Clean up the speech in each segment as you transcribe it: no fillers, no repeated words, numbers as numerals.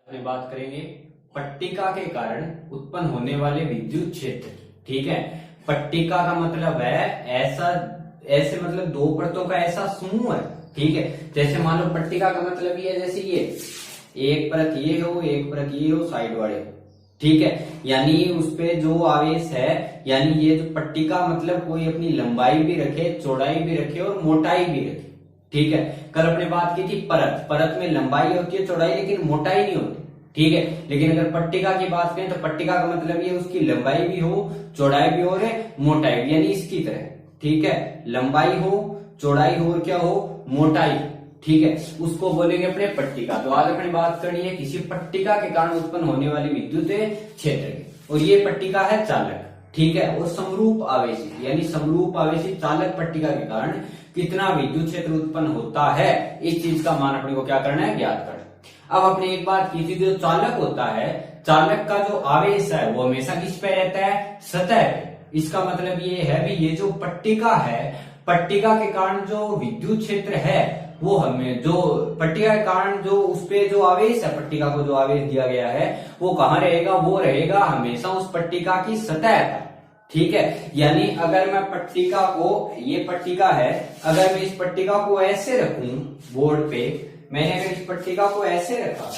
में बात करेंगे पट्टिका के कारण उत्पन्न होने वाले विद्युत क्षेत्र की। ठीक है, पट्टिका का मतलब है ऐसा ऐसे मतलब दो परतों का ऐसा समूह है। ठीक है, जैसे मान लो पट्टिका का मतलब ये है, जैसे ये एक परत ये हो, एक परत ये हो, साइड वाले। ठीक है, यानी उस पे जो आवेश है, यानी ये जो पट्टिका मतलब कोई अपनी लंबाई भी रखे, चौड़ाई भी रखे और मोटाई भी रखे। ठीक है, कल अपने बात की थी परत, परत में लंबाई होती है, चौड़ाई, लेकिन मोटाई नहीं होती। ठीक है, लेकिन अगर पट्टिका की बात करें तो पट्टिका का मतलब ये उसकी लंबाई भी हो, चौड़ाई भी हो और मोटाई भी, यानी इसकी तरह। ठीक है, लंबाई हो, चौड़ाई हो और क्या हो, मोटाई। ठीक है, उसको बोलेंगे अपने पट्टिका। तो आज अपनी बात करनी है किसी पट्टिका के कारण उत्पन्न होने वाली विद्युत क्षेत्र की, और ये पट्टिका है चालक। ठीक है, और समरूप आवेशित, यानी समरूप आवेशित चालक पट्टिका के कारण कितना विद्युत क्षेत्र उत्पन्न होता है, इस चीज का मान अपने को क्या करना है, ज्ञात करना। अब अपने एक बात की थी, जो चालक होता है, चालक का जो आवेश है वो हमेशा किस पे रहता है, सतह पे। इसका मतलब ये है भी, ये जो पट्टिका है, पट्टिका के कारण जो विद्युत क्षेत्र है वो हमें, जो पट्टिका के कारण जो उस पे जो आवेश है, पट्टिका को जो आवेश दिया गया है वो कहाँ रहेगा, वो रहेगा हमेशा उस पट्टिका की सतह पर। ठीक है, यानी अगर मैं पट्टिका को, ये पट्टिका है, अगर मैं इस पट्टिका को ऐसे रखूं बोर्ड पे, मैंने अगर इस पट्टिका को ऐसे रखा,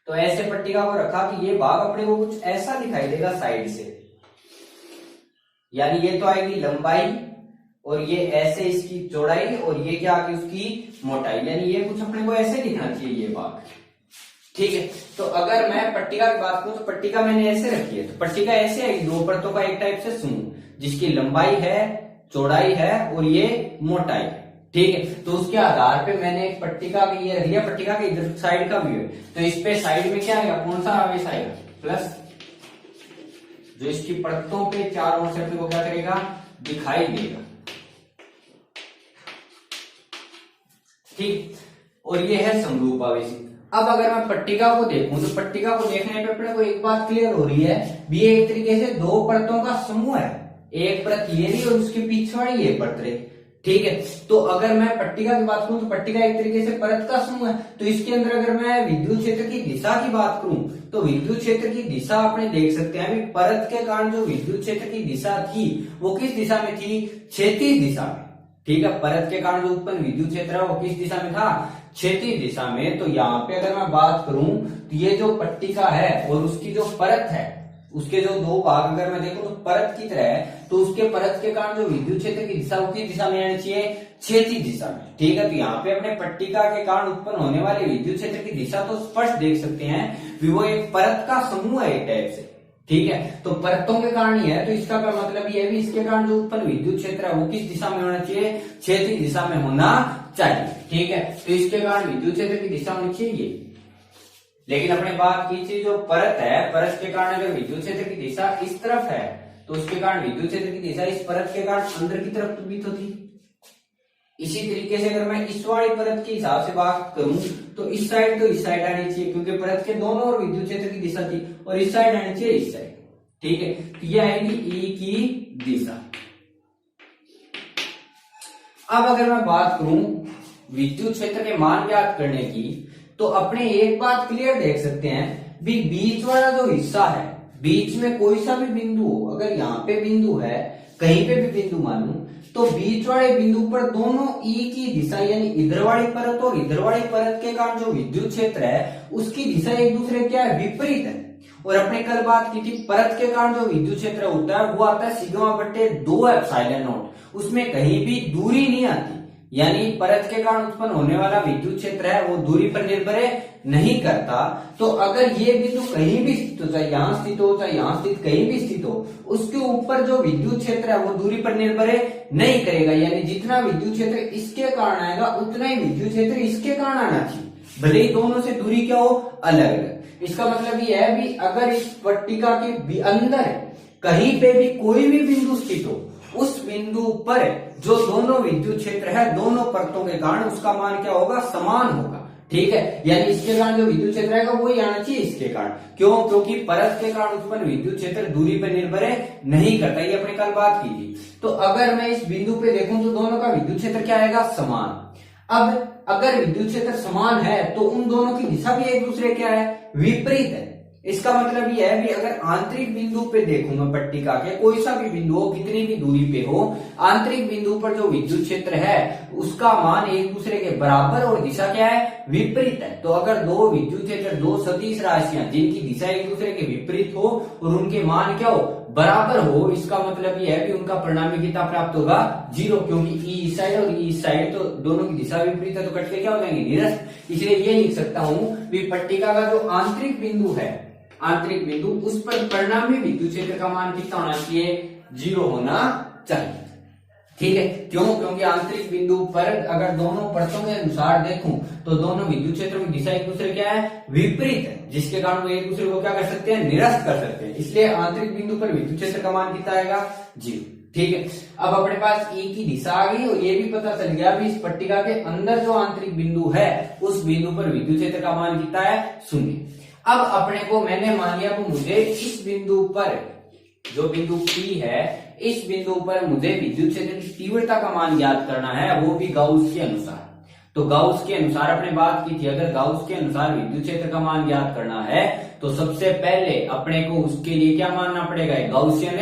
तो ऐसे पट्टिका को रखा कि ये भाग अपने को कुछ ऐसा दिखाई देगा साइड से, यानी ये तो आएगी लंबाई और ये ऐसे इसकी चौड़ाई और ये क्या आगे उसकी मोटाई, यानी ये कुछ अपने को ऐसे दिखना चाहिए ये भाग। ठीक है, तो अगर मैं पट्टिका की बात करूं तो पट्टिका मैंने ऐसे रखी है, तो पट्टिका ऐसे आएगी, दो परतों का एक टाइप से समूह जिसकी लंबाई है, चौड़ाई है और ये मोटाई है। ठीक है, तो उसके आधार पे मैंने एक पट्टिका भी ये रख लिया, पट्टिका के इधर साइड का व्यू है, तो इस पे साइड में क्या आएगा, कौन सा आवेश आएगा, प्लस, जो इसकी परतों पे चारों ओर से अपने को क्या करेगा, दिखाई देगा। ठीक, और ये है समरूप आवेशित। अब अगर मैं पट्टिका को देखूं तो पट्टिका को देखने पे अपने को एक बात क्लियर हो रही है, भी ये एक तरीके से दो परतों का समूह है, एक परत ये रही और उसके पीछे वाली ये परत रही। ठीक है, तो अगर मैं पट्टिका की बात करूं तो पट्टिका एक तरीके से परत का समूह है, तो इसके अंदर अगर मैं विद्युत क्षेत्र की दिशा की बात करूं तो विद्युत क्षेत्र की दिशा अपने देख सकते हैं, परत के कारण जो विद्युत क्षेत्र की दिशा थी वो किस दिशा में थी, क्षैतिज दिशा में। ठीक है, परत के कारण जो उत्पन्न विद्युत क्षेत्र है वो किस दिशा में था, क्षैतिज दिशा में। तो यहाँ पे अगर मैं बात करूं तो ये जो पट्टिका है और उसकी जो परत है, उसके जो दो भाग अगर मैं देखूं तो परत की तरह है, तो उसके परत के कारण जो विद्युत क्षेत्र की दिशा वो किस दिशा में आनी चाहिए, क्षैतिज दिशा में। ठीक है, तो यहाँ पे अपने पट्टिका के कारण उत्पन्न होने वाले विद्युत क्षेत्र की दिशा तो स्पष्ट देख सकते हैं, वो एक परत का समूह है एक टाइप से। ठीक है, तो परतों के कारण ही है, तो इसका क्या मतलब ये भी, इसके कारण जो उत्पन्न विद्युत क्षेत्र है वो किस दिशा में होना चाहिए, क्षैतिज दिशा में होना चाहिए। ठीक है, तो इसके कारण विद्युत क्षेत्र की दिशा होनी चाहिए। लेकिन अपने बात की थी जो परत है, परत के कारण अगर विद्युत क्षेत्र की दिशा इस तरफ है तो उसके कारण विद्युत क्षेत्र की दिशा इस परत के कारण अंदर की तरफ प्रभावित होती। इसी तरीके से अगर मैं इस वाली परत के हिसाब से बात करूं तो इस साइड तो इस साइड आनी चाहिए, क्योंकि परत के दोनों ओर विद्युत क्षेत्र की दिशा थी, और इस साइड आनी चाहिए इस साइड। ठीक है, तो यह आएगी ई की दिशा। अब अगर मैं बात करूं विद्युत क्षेत्र के मान ज्ञात करने की, तो अपने एक बात क्लियर देख सकते हैं, भी बीच वाला जो हिस्सा है, बीच में कोई सा भी बिंदु हो, अगर यहाँ पे बिंदु है, कहीं पे भी बिंदु मानूं, तो बीच वाले बिंदु पर दोनों ई की दिशा, यानी इधर वाली परत और इधर वाली परत के कारण जो विद्युत क्षेत्र है उसकी दिशा एक दूसरे क्या है, विपरीत है। और अपने कल बात की थी, परत के कारण जो विद्युत क्षेत्र होता है वो आता है सिग्मा बटे 2 एप्सिलॉन नॉट, उसमें कहीं भी दूरी नहीं आती, यानी परत के कारण उत्पन्न होने वाला विद्युत क्षेत्र है वो दूरी पर निर्भर नहीं करता। तो अगर ये बिंदु कहीं भी स्थित हो, चाहे यहाँ स्थित हो चाहे यहाँ स्थित, कहीं भी स्थित हो, उसके ऊपर जो विद्युत क्षेत्र है वो दूरी पर निर्भर नहीं करेगा, यानी जितना विद्युत क्षेत्र इसके कारण आएगा उतना ही विद्युत क्षेत्र इसके कारण आना चाहिए, भले ही दोनों से दूरी क्या हो, अलग अलग। इसका मतलब ये है भी, अगर इस पट्टिका के अंदर कहीं पे भी कोई भी बिंदु स्थित हो, उस बिंदु पर जो दोनों विद्युत क्षेत्र है दोनों परतों के कारण उसका मान क्या होगा, समान होगा। ठीक है, यानी इसके कारण जो विद्युत क्षेत्र आएगा वही आना चाहिए इसके कारण। क्यों, क्योंकि परत के कारण उत्पन्न विद्युत क्षेत्र दूरी पर निर्भर नहीं करता, ये अपने कल बात की थी। तो अगर मैं इस बिंदु पे देखूं तो दोनों का विद्युत क्षेत्र क्या आएगा, समान। अब अगर विद्युत क्षेत्र समान है तो उन दोनों की दिशा भी एक दूसरे क्या है, विपरीत है। इसका मतलब यह है भी अगर आंतरिक बिंदु पे देखूं मैं पट्टिका के, कोई सा भी बिंदु हो, कितनी भी दूरी पे हो, आंतरिक बिंदु पर जो विद्युत क्षेत्र है उसका मान एक दूसरे के बराबर और दिशा क्या है, विपरीत है। तो अगर दो विद्युत क्षेत्र, दो सदिश राशियां जिनकी दिशा एक दूसरे के विपरीत हो और उनके मान क्या हो, बराबर हो, इसका मतलब यह है कि उनका परिणामी कितना प्राप्त होगा, 0, क्योंकि ई इस साइड और ई इस साइड, तो दोनों की दिशा विपरीत है तो कट के क्या हो जाएंगे, निरस्त। इसलिए ये लिख सकता हूं कि पट्टिका का जो आंतरिक बिंदु है, आंतरिक बिंदु, उस पर परिणामी विद्युत क्षेत्र का मान कितना होना चाहिए, 0 होना चाहिए। ठीक है, क्यों, क्योंकि आंतरिक बिंदु पर अगर दोनों परतों के अनुसार देखूं तो दोनों विद्युत क्षेत्रों की दिशा एक दूसरे क्या है, विपरीत है, जिसके कारण वो एक दूसरे को क्या कर सकते हैं, निरस्त कर सकते हैं। इसलिए आंतरिक बिंदु पर विद्युत क्षेत्र का मान कितना आएगा, 0। ठीक है, अब अपने पास ई की दिशा आ गई और ये भी पता चल गया भी इस पट्टिका के अंदर जो आंतरिक बिंदु है उस बिंदु पर विद्युत क्षेत्र का मान कितना है, 0। अब अपने को मैंने मान लिया कि मुझे इस बिंदु पर, जो बिंदु P है, इस बिंदु पर मुझे विद्युत क्षेत्र की तीव्रता का मान ज्ञात करना है, वो भी गाउस के अनुसार। तो गाउस के अनुसार अपने बात की थी, अगर गाउस के अनुसार विद्युत क्षेत्र का मान ज्ञात करना है तो सबसे पहले अपने को उसके लिए क्या मानना पड़ेगा, गाउसियन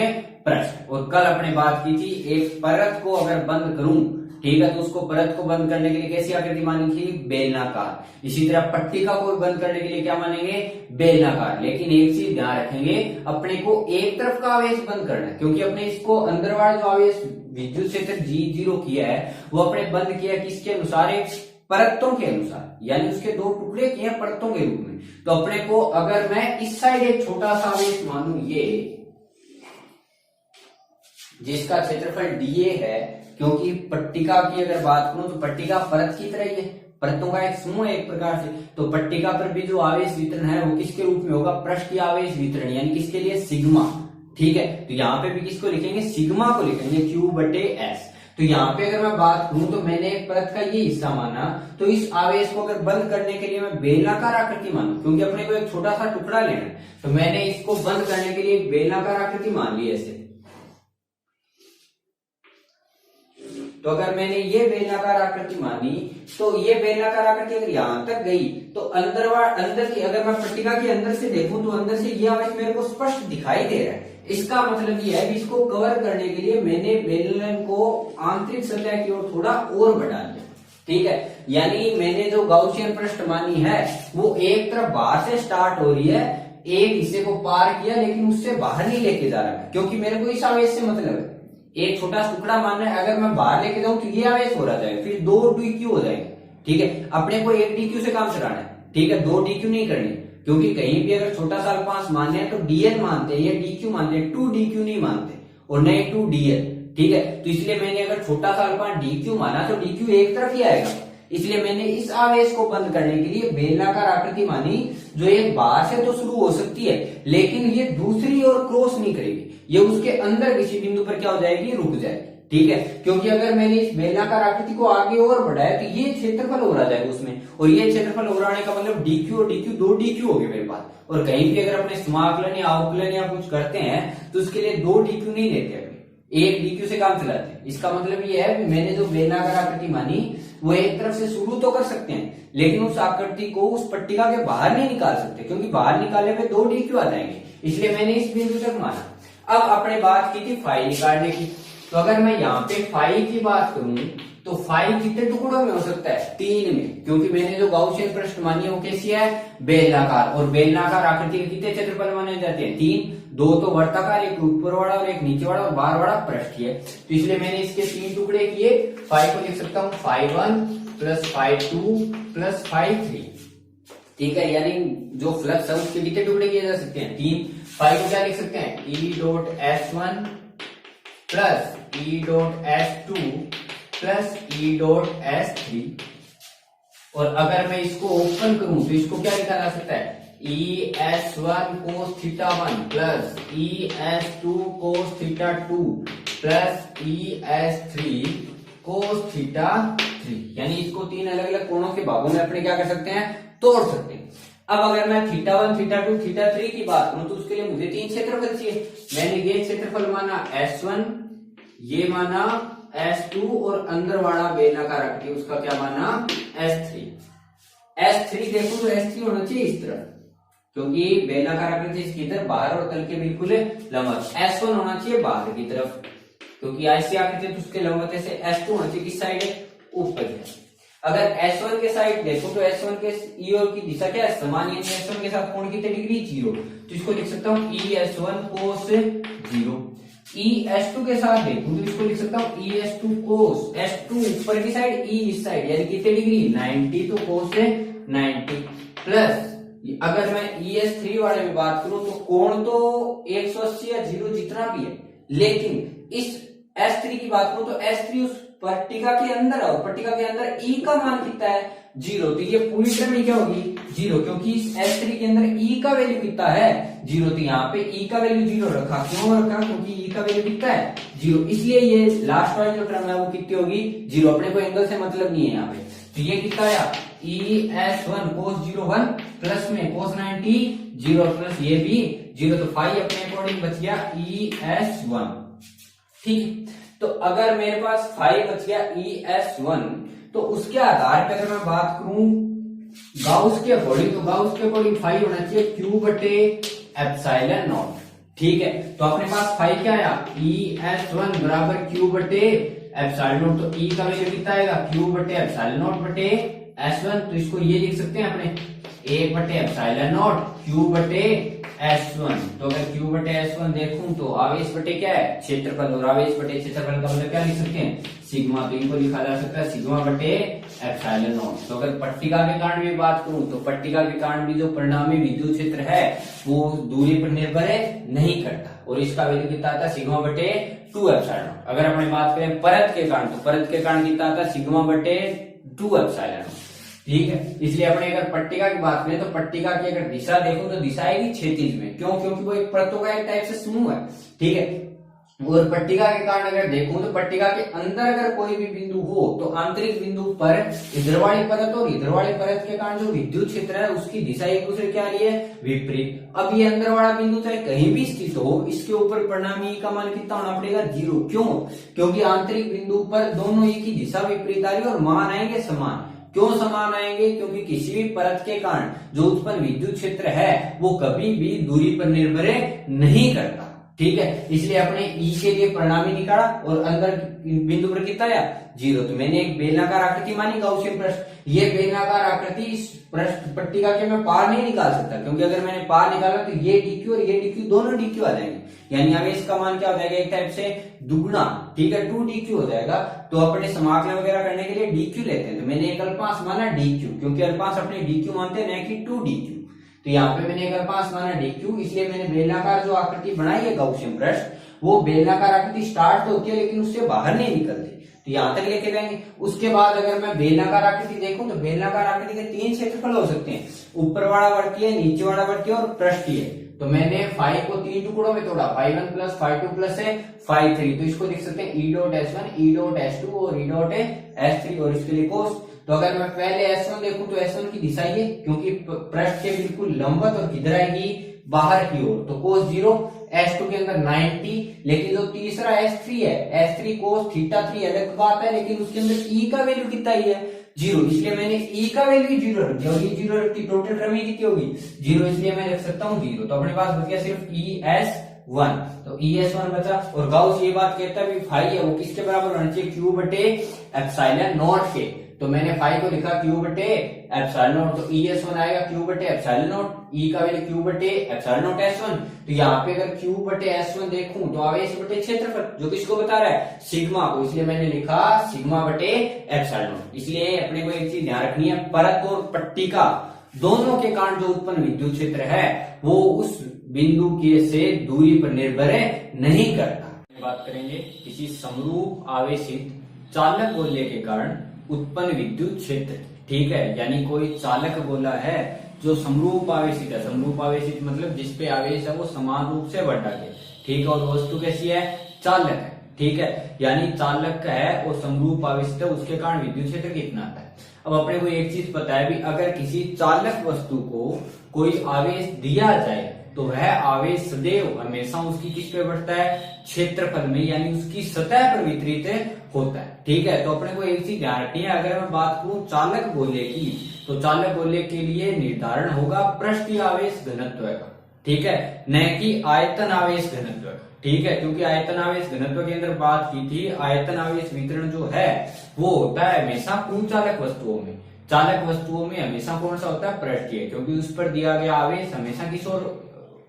प्रश्न। और कल अपने बात की थी, एक परत को अगर बंद करूं, ठीक है, तो उसको परत को बंद करने के लिए कैसी आकृति मानी थी, बेलनाकार। इसी तरह पट्टिका को बंद करने के लिए क्या मानेंगे, बेलनाकार। लेकिन एक चीज ध्यान रखेंगे, अपने को एक तरफ का आवेश बंद करना है, क्योंकि अपने इसको अंदर वाला जो आवेश विद्युत क्षेत्र G0 किया है वो अपने बंद किया किसके अनुसार, एक परतों के अनुसार, यानी उसके दो टुकड़े किए परतों के रूप में। तो अपने को अगर मैं इस साइड एक छोटा सा आवेश मानू, ये जिसका क्षेत्रफल dA है, क्योंकि पट्टिका की अगर बात करूं तो पट्टिका परत की तरह ही है, परतों का एक समूह है एक प्रकार से। तो पट्टिका पर भी जो आवेश वितरण है वो किसके रूप में होगा, पृष्ठीय आवेश वितरण, यानी किसके लिए, सिग्मा। ठीक है, तो यहाँ पे भी किसको लिखेंगे, सिग्मा को लिखेंगे, Q/S। तो यहाँ पे अगर मैं बात करूं तो मैंने एक परत का ये हिस्सा माना, तो इस आवेश को अगर बंद करने के लिए मैं बेलनाकार आकृति मानू, क्योंकि अपने को एक छोटा सा टुकड़ा लेना है, तो मैंने इसको बंद करने के लिए एक बेलनाकार आकृति मान ली ऐसे। तो अगर मैंने ये बेलनाकार आकृति मानी, तो ये बेलनाकार आकृति अगर यहां तक गई तो अंदर की, अगर मैं पट्टिका के अंदर से देखूं तो अंदर से ये आवेश मेरे को स्पष्ट दिखाई दे रहा है। इसका मतलब ये है कि इसको कवर करने के लिए मैंने बेलन को आंतरिक सतह की ओर थोड़ा और बढ़ा दिया। ठीक है, यानी मैंने जो गाउसियन पृष्ठ मानी है वो एक तरफ बाहर से स्टार्ट हो रही है, एक हिस्से को पार किया लेकिन उससे बाहर नहीं लेके जा रहा है, क्योंकि मेरे को इस आवेश से मतलब है, एक छोटा टुकड़ा मानना है, अगर मैं बाहर लेके जाऊं तो ये आवेश हो रहा जाएगा, फिर 2 DQ हो जाएंगे। ठीक है, अपने को 1 DQ से काम चलाना है। ठीक है, 2 DQ नहीं करनी, क्योंकि कहीं भी अगर छोटा सा अल्पांश मानने हैं तो DL मानते हैं या DQ मानते हैं, 2 DQ नहीं मानते, और नहीं 2 DL। ठीक है, तो इसलिए मैंने अगर छोटा सा अल्पांश DQ माना तो DQ एक तरफ ही आएगा, इसलिए मैंने इस आवेश को बंद करने के लिए बेलनाकार आकृति मानी, जो एक बाहर से तो शुरू हो सकती है लेकिन ये दूसरी ओर क्रॉस नहीं करेगी, ये उसके अंदर किसी बिंदु पर क्या हो जाएगी, रुक जाएगी। ठीक है, क्योंकि अगर मैंने इस बेलनाकार आकृति को आगे और बढ़ाया तो ये क्षेत्रफल हो रहा जाएगा उसमें, और ये क्षेत्रफल हो रहा का मतलब DQ और DQ 2 DQ हो गए मेरे पास। और कहीं भी अगर अपने समाकलन या अवकलन या कुछ करते हैं तो उसके लिए 2 DQ नहीं लेते, अपने 1 DQ से काम चलाते हैं। इसका मतलब ये है कि मैंने जो बेलनाकार आकृति मानी वो एक तरफ से शुरू तो कर सकते हैं, लेकिन उस आकृति को उस पट्टिका के बाहर नहीं निकाल सकते, क्योंकि बाहर निकालने पे 2 DQ आ जाएंगे, इसलिए मैंने इस बिंदु तक माना। अब अपने बात की थी फाई निकालने की, तो अगर मैं यहाँ पे फाई की बात करूं तो फाई कितने टुकड़ों में हो सकता है, 3 में, क्योंकि मैंने जो गाउसियन पृष्ठ मानी है वो कैसी है, बेलनाकार, और बेलनाकार आकृति के कितने क्षेत्रफल माने जाते हैं, 3, 2 तो वर्ताकार, एक ऊपर वाला और एक नीचे वाला और बाहर वाला पृष्ठीय। तो इसलिए मैंने इसके 3 टुकड़े किए, फाई को लिख सकता हूँ φ1 + φ2 + φ3। ठीक है, यानी जो फ्लक्स है उसके कितने टुकड़े किए जा सकते हैं, 3। फाई को क्या लिख सकते हैं, E.S1 + E.S2 + E.S3। और अगर मैं इसको ओपन करूं तो इसको क्या लिखा जा सकता है, ES1 cos θ1 + ES2 cos θ2 + ES3 cos θ3, यानी इसको 3 अलग अलग कोणों के भागों में अपने क्या कर सकते हैं, तोड़ सकते हैं। अब अगर मैं θ1 θ2 θ3 की बात करूं तो उसके लिए मुझे 3 क्षेत्रफल चाहिए। मैंने ये क्षेत्रफल माना S1, ये माना S2 और अंदर वाला बेलनाकार आकृति उसका क्या माना S3। S3 देखो तो S3 होना चाहिए इस तरफ, क्योंकि बेलनाकार आकृति इसकी तरफ बाहर और तल के बिल्कुल लंबवत। S1 होना चाहिए बाहर की तरफ, क्योंकि ऐसी आकृति तो उसके लंबवत से S2 होना चाहिए किस साइड है ऊपर है। अगर S1 के साइड देखो तो S1 के ई और की दिशा क्या है समान, यानी S1 के साथ कोण कितने डिग्री 0, तो इसको लिख सकता हूँ ES1 cos 0। ES2 के साथ देखो तो इसको लिख सकता हूँ ES2 cos, S2 ऊपर की साइड E इस साइड, यानी कितने डिग्री 90, तो cos 90 प्लस अगर मैं ES3 वाले में बात करूं तो कोण तो 180 या 0 जितना भी है, लेकिन इस S3 की बात करूं तो S3 उस पट्टिका के अंदर है और पट्टिका के अंदर E का मान कितना है 0, तो ये पूरी टर्म क्या होगी 0, क्योंकि इस S3 के अंदर E का वैल्यू कितना है 0, तो यहाँ पे E का वैल्यू 0 रखा, क्यों रखा क्योंकि E का वैल्यू कितना है 0, इसलिए ये लास्ट वाली जो टर्म है वो कितनी होगी 0। अपने को एंगल से मतलब नहीं है यहाँ पे, तो ये कितना आया ES1 cos 01 प्लस में cos 90 0 प्लस ये भी 0, तो फाई अपने अकॉर्डिंग बच गया ES1। ठीक, तो अगर मेरे पास फाई बच गया ES1, तो उसके आधार पर अगर मैं बात करूं गाउस के अकॉर्डिंग, तो गाउस के अकॉर्डिंग फाई होना चाहिए Q बटे एप्सिलॉन नॉट। ठीक है, तो अपने पास फाई क्या आया ES1 बराबर Q बटे एप्सिलॉन नॉट, तो E का वैल्यू कितना आएगा Q बटे एप्सिलॉन नॉट बटे S1, तो इसको ये लिख सकते हैं अपने 1 बटे एप्सिलॉन नॉट Q बटे S1। तो अगर Q बटे S1 देखूं तो आवेश बटे क्या है क्षेत्रफल, और आवेश बटे क्षेत्रफल का मतलब क्या लिख सकते हैं सिग्मा, तो इनको लिखा जा सकता है सिग्मा बटे एप्सिलॉन नॉट। तो अगर पट्टिका के कारण भी बात करूं तो पट्टिका के कारण भी जो परिणामी विद्युत क्षेत्र है वो दूरी पर निर्भर है नहीं करता, और इसका वैल्यू कितना आता है सिग्मा बटे 2 एप्सिलॉन नॉट। अगर अपने बात करें परत के कारण, तो परत के कारण कितना आता है सिग्मा बटे 2 एप्सिलॉन नॉट। ठीक है, इसलिए अपने अगर पट्टिका की बात करें तो पट्टिका की अगर दिशा देखो तो दिशा आएगी क्षैतिज में, क्यों क्योंकि वो एक परतों का एक टाइप से समूह है। ठीक है, और पट्टिका के कारण अगर देखूं तो पट्टिका के अंदर अगर कोई भी बिंदु हो तो आंतरिक बिंदु पर इधर वाली परत और इधर वाली परत के कारण जो विद्युत क्षेत्र है उसकी दिशा एक दूसरे क्या आ रही है विपरीत। अब ये अंदर वाला बिंदु चाहे कहीं भी स्थित हो, इसके ऊपर परिणामी का मान कितना होना पड़ेगा 0, क्यों क्योंकि आंतरिक बिंदु पर दोनों एक ही दिशा विपरीत आ रही है और मान आएंगे समान। क्यों समान आएंगे, क्योंकि किसी भी परत के कारण जो उत्पन्न विद्युत क्षेत्र है वो कभी भी दूरी पर निर्भर नहीं करता। ठीक है, इसलिए अपने E के लिए परिणामी निकाला और अंदर बिंदु पर कितना आया 0, तो मैंने एक बेलनाकार आकृति मानी गाउसियन पृष्ठ। ये बेलनाकार आकृति इस पृष्ठ पट्टिका के मैं पार नहीं निकाल सकता, क्योंकि अगर मैंने पार निकाला तो ये DQ और ये DQ दोनों DQ आ जाएंगे, यानी आवेश का मान क्या हो जाएगा एक टाइप से दुगुना। ठीक है, 2DQ हो जाएगा। तो अपने समाकलन वगैरह करने के लिए DQ लेते हैं, तो मैंने एक अल्पांश माना DQ, क्योंकि अल्पांश अपने DQ मानते हैं न कि 2DQ। तो यहाँ पे मैंने एक अल्पांश माना DQ, इसलिए मैंने बेलनाकार जो आकृति बनाई है गाउसियन पृष्ठ वो बेलनाकार आकृति स्टार्ट तो होती है लेकिन उससे बाहर नहीं निकलती, तो यहां तक लेके जाएंगे। उसके बाद अगर मैं बेलनाकार आकृति देखूं तो बेलनाकार आकृति के 3 क्षेत्रफल हो सकते हैं, ऊपर वाला वर्तीय, नीचे वाला वर्तीय और पृष्ठीय। तो मैंने फाई को 3 टुकड़ों में तोड़ा, फाई 1 प्लस फाई 2 प्लस है फाई 3, तो इसको लिख सकते हैं E dot S1, E dot S2 और E डॉट S3, और इसके लिए कोस। तो अगर मैं पहले S1 देखूं तो S1 की दिशा ये, क्योंकि पृष्ठ के बिल्कुल लंबवत और किधर आएगी बाहर की ओर, तो कोस 0, S2 के अंदर 90, लेकिन जो तीसरा S3 है S3 कोस थीटा 3 अलग बात है, लेकिन उसके अंदर E का वैल्यू कितना ही है 0, इसलिए मैंने E का वैल्यू 0 रख दिया, और ये 0 रखती टोटल टर्म कितनी होगी 0, इसलिए मैं रख सकता हूँ 0। तो अपने पास बच गया सिर्फ ES1, तो ES1 बचा। और गाउस ये बात कहता है फाई है वो किसके बराबर होना चाहिए Q बटे एप्सिलॉन नॉट के, तो मैंने फाई को लिखा Q बटे एप्सिलॉन नॉट, तो ES1 आएगा Q बटे एप्सिलॉन नॉट, E का वैल्यू Q बटे एप्सिलॉन नॉट S1। तो यहाँ पे अगर Q बटे S1 देखूं तो आवेश बटे क्षेत्रफल जो किसको बता रहा है सिग्मा को, इसलिए मैंने लिखा सिग्मा बटे एप्सिलॉन नॉट। इसलिए अपने को एक चीज ध्यान रखनी है, परत और पट्टिका दोनों के कारण जो उत्पन्न विद्युत क्षेत्र है वो उस बिंदु के से दूरी पर निर्भर नहीं करता। बात करेंगे किसी समरूप आवेशित चालक गोले के कारण उत्पन्न विद्युत क्षेत्र। ठीक है, यानी कोई चालक गोला है जो समरूप आवेशित है, समरूप आवेशित मतलब जिसपे आवेश है वो समान रूप से बढ़ है। ठीक है, और वस्तु कैसी है चालक है। ठीक है, यानी चालक है और समरूप आवेशित है, उसके कारण विद्युत क्षेत्र कितना आता है। अब अपने को एक चीज पता है भी, अगर किसी चालक वस्तु को कोई आवेश दिया जाए तो वह आवेश सदैव हमेशा उसकी किस पे बढ़ता है क्षेत्रफल में, यानी उसकी सतह पर वितरित होता है। ठीक है, तो अपने को एक चीज ध्यान रखनी है, अगर मैं बात करूं चालक गोले की, तो चालक गोले के लिए निर्धारण होगा पृष्ठीय आवेश घनत्व का, ठीक है, न कि आयतन आवेश घनत्व का। ठीक है, क्योंकि आयतन आवेश घनत्व के अंदर बात की थी, आयतन आवेश वितरण जो है वो होता है हमेशा कुचालक वस्तुओं में। चालक वस्तुओं में हमेशा कौन सा होता है, पृष्ठीय, क्योंकि उस पर दिया गया आवेश हमेशा किस ओर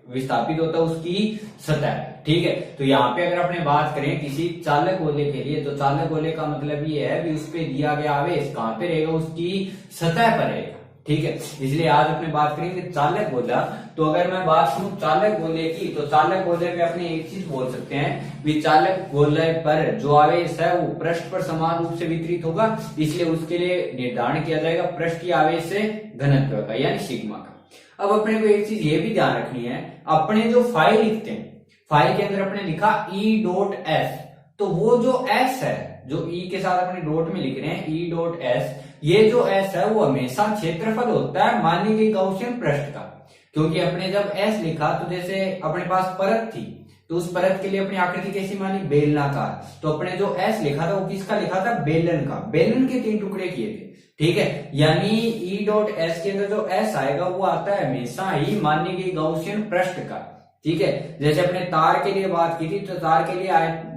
विस्थापित होता है, उसकी सतह। ठीक है, तो यहाँ पे अगर अपने बात करें किसी चालक गोले के लिए, तो चालक गोले का मतलब ये है कि उस पे दिया गया आवेश कहाँ पे रहेगा, उसकी सतह पर रहेगा। ठीक है, इसलिए आज अपने बात करेंगे चालक गोला। तो अगर मैं बात करूं चालक गोले की, तो चालक गोले पे अपने एक चीज बोल सकते हैं कि चालक गोले पर जो आवेश है वो पृष्ठ पर समान रूप से वितरित होगा, इसलिए उसके लिए निर्धारण किया जाएगा पृष्ठीय आवेश से घनत्व का, यानी सिग्मा का। अब अपने को एक चीज ये भी ध्यान रखनी है, अपने जो फाइल लिखते हैं, फाइल के अंदर अपने लिखा E.S, तो वो जो S है, जो E के साथ अपने डॉट में लिख रहे हैं E.S, ये जो S है वो हमेशा क्षेत्रफल होता है मानी गई गाउसियन पृष्ठ का। क्योंकि अपने जब S लिखा तो जैसे अपने पास परत थी, तो उस परत के लिए अपनी आकृति कैसी मानी, बेलनाकार। तो अपने जो S लिखा था वो किसका लिखा था, बेलन का। बेलन के 3 टुकड़े किए थे। ठीक है, यानी E.S के अंदर जो S आएगा वो आता है हमेशा ही मानी गई गाउसियन पृष्ठ का। ठीक है, जैसे अपने तार के लिए बात की थी, तो तार के लिए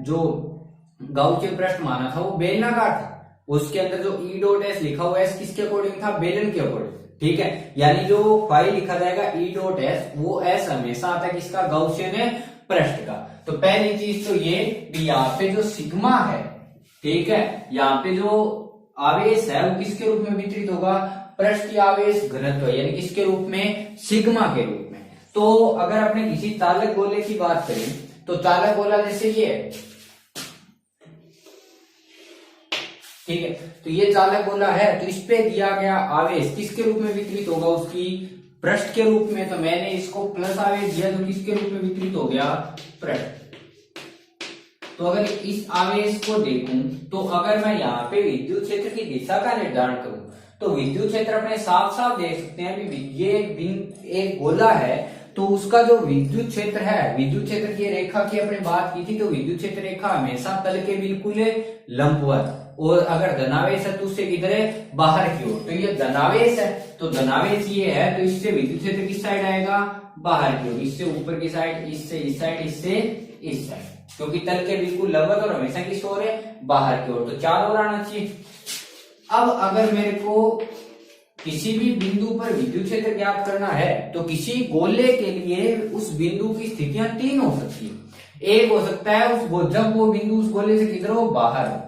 जो गाउसियन पृष्ठ माना था वो बेलनाकार था, उसके अंदर जो E.S लिखा हुआ है किसके अकॉर्डिंग था, बेलन के अकॉर्डिंग। ठीक है, यानी जो फाइल लिखा जाएगा E.S, वो S हमेशा आता है किसका, गाउसियन है पृष्ठ का। तो पहली चीज तो ये भी, यहाँ पे जो सिग्मा है, ठीक है, यहाँ पे जो आवेश है वो किसके रूप में वितरित होगा, पृष्ठीय आवेश घनत्व, यानी किसके रूप में, सिग्मा के रूप में। तो अगर अपने किसी चालक गोले की बात करें, तो चालक गोला जैसे ये है, ठीक है, तो ये चालक गोला है, तो इस पे दिया गया आवेश किसके रूप में वितरित होगा, उसकी पृष्ठ के रूप में। तो मैंने इसको प्लस आवेश दिया, तो किसके रूप में वितरित हो गया, पृष्ठ। तो अगर इस आवेश को देखूं, तो अगर मैं यहाँ पे विद्युत क्षेत्र की दिशा का निर्धारण करूं, तो विद्युत क्षेत्र अपने साफ साफ देख सकते हैं कि ये एक गोला है, तो उसका जो विद्युत क्षेत्र है, विद्युत क्षेत्र की रेखा की अपने बात की थी, तो विद्युत क्षेत्र रेखा हमेशा तल के बिल्कुल लंबवत, और अगर धनावेश है तो उससे किधर है, बाहर की ओर। तो ये धनावेश है, तो धनावेश ये है, तो इससे विद्युत क्षेत्र किस साइड आएगा, बाहर की ओर, इससे ऊपर की साइड, इससे इस साइड, इससे इस साइड, क्योंकि तल के बिल्कुल लंबवत और हमेशा किस ओर है, बाहर की ओर, तो 4 ओर आना चाहिए। अब अगर मेरे को किसी भी बिंदु पर विद्युत क्षेत्र ज्ञात करना है, तो किसी गोले के लिए उस बिंदु की स्थितियां 3 हो सकती है। एक हो सकता है जब वो बिंदु उस गोले से किधर हो, बाहर हो।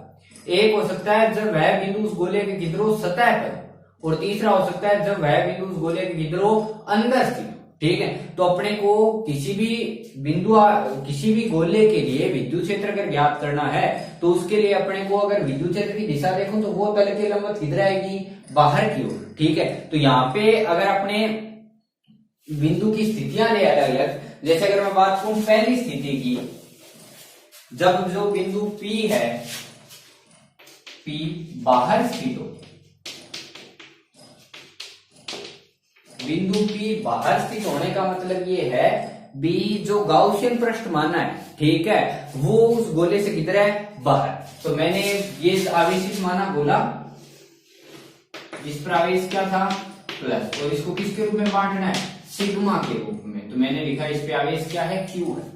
एक हो सकता है जब वह बिंदु उस गोले के किधर हो, सतह पर, और तीसरा हो सकता है जब वह बिंदु उस गोले के किधर हो, अंदर स्थित। ठीक है, तो अपने को किसी भी बिंदु, किसी भी गोले के लिए विद्युत क्षेत्र अगर ज्ञात करना है, तो उसके लिए अपने को अगर विद्युत क्षेत्र की दिशा देखूं, तो वो तल के लंबवत किधर आएगी, बाहर की ओर। ठीक है, तो यहाँ पे अगर अपने बिंदु की स्थितियां ले अलग अलग, जैसे अगर मैं बात करूं पहली स्थिति की, जब जो बिंदु P है, P बाहर स्थित हो, बिंदु P बाहर स्थित होने का मतलब ये है, B जो गाउसियन पृष्ठ माना है, ठीक है, वो उस गोले से किधर है, बाहर। तो मैंने ये आवेशित माना गोला, जिस पर आवेश क्या था, प्लस, और इसको किसके रूप में बांटना है, सिग्मा के रूप में। तो मैंने लिखा इस पे आवेश क्या है, Q है।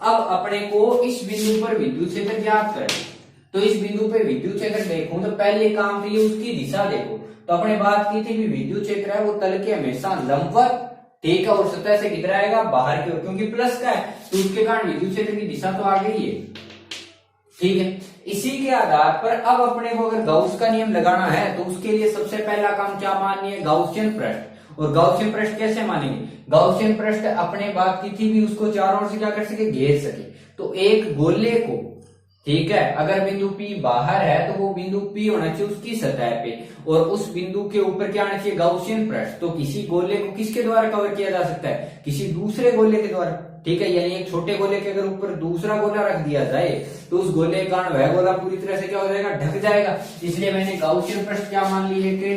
अब अपने को इस बिंदु पर विद्युत क्षेत्र ज्ञात करें, तो इस बिंदु पे विद्युत क्षेत्र देखूं, तो पहले काम तो ये उसकी दिशा देखो। तो अपने बात की थी कि विद्युत क्षेत्र है वो तल के हमेशा लंबवत, ठीक है, और सतह से किधर आएगा, बाहर की ओर, क्योंकि प्लस का है, तो उसके कारण विद्युत क्षेत्र की दिशा तो आ गई है। ठीक है, इसी के आधार पर अब अपने को अगर गाउस का नियम लगाना है, तो उसके लिए सबसे पहला काम क्या मानिए, गाउसियन पृष्ठ। और गाउसियन पृष्ठ कैसे मानेंगे, गाउसियन पृष्ठ अपने बात की थी भी उसको चारों ओर से क्या कर सके, घेर सके। तो एक गोले को, ठीक है, अगर बिंदु P बाहर है, तो वो बिंदु P होना चाहिए उसकी सतह पे, और उस बिंदु के ऊपर क्या आना चाहिए, गाउसियन पृष्ठ। तो किसी गोले को किसके द्वारा कवर किया जा सकता है, किसी दूसरे गोले के द्वारा। ठीक है, यानी एक छोटे गोले के अगर ऊपर दूसरा गोला रख दिया जाए, तो उस गोले के कारण वह गोला पूरी तरह से क्या हो जाएगा, ढक जाएगा। इसलिए मैंने गाउसियन पृष्ठ क्या मान ली है कि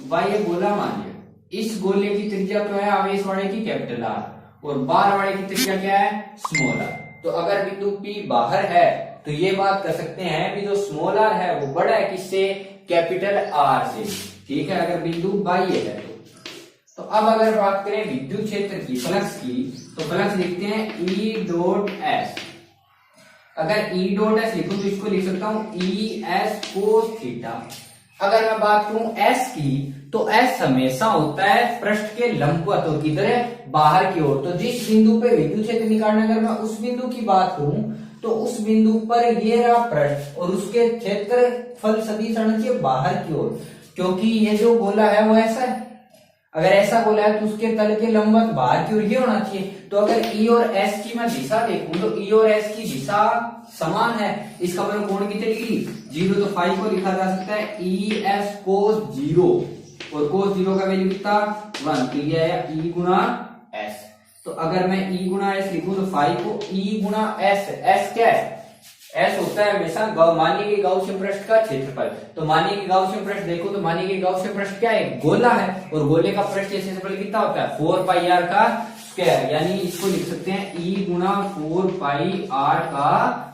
बाह्य गोला मान लिया। इस गोले की त्रिज्या तो है आवेश वाले की कैपिटल R, और बाहर वाले की त्रिज्या क्या है, स्मॉल r। तो अगर बिंदु P बाहर है, तो ये बात कर सकते हैं कि जो स्मॉल आर है वो बड़ा है किससे, कैपिटल आर से, ठीक है, अगर बिंदु बाह्य है तो अब अगर बात करें विद्युत क्षेत्र की, फ्लक्स की, तो फ्लक्स लिखते हैं ई डॉट एस। अगर ई डॉट एस लिखूं तो इसको लिख सकता हूं ई एस कोस थीटा। अगर मैं बात करूं एस की, तो एस हमेशा होता है पृष्ठ के लंबवत, और किधर है, बाहर की ओर। तो जिस बिंदु पे विद्युत क्षेत्र निकालना, अगर मैं उस बिंदु की बात करूं तो उस बिंदु पर ये रहा पृष्ठ और उसके क्षेत्रफल सदिश आना चाहिए बाहर की ओर, क्योंकि ये जो गोला है वो ऐसा है। अगर ऐसा गोला है तो उसके तल के लंबवत बाहर की ओर ये होना चाहिए। तो अगर ई और एस की मैं दिशा देखूं तो ई और एस की दिशा समान है, इसका मतलब कोण कितने डिग्री, 0। तो फाई को लिखा जा सकता है ई एस कोस 0, और कोस 0 का वैल्यू कितना, 1। तो ये है ई गुणा एस। तो अगर मैं ई गुणा एस लिखूं तो फाई को ई गुणा एस, एस क्या है, एस होता है हमेशा मानिए कि गाउसियन पृष्ठ का क्षेत्रफल। तो मानिए कि गाउसियन पृष्ठ देखो तो मानिए कि गाउसियन पृष्ठ क्या है, गोला है, और गोले का पृष्ठ क्षेत्रफल कितना होता है, 4 पाई आर का स्क्वायर, यानी इसको लिख सकते हैं ई गुणा 4 पाई आर का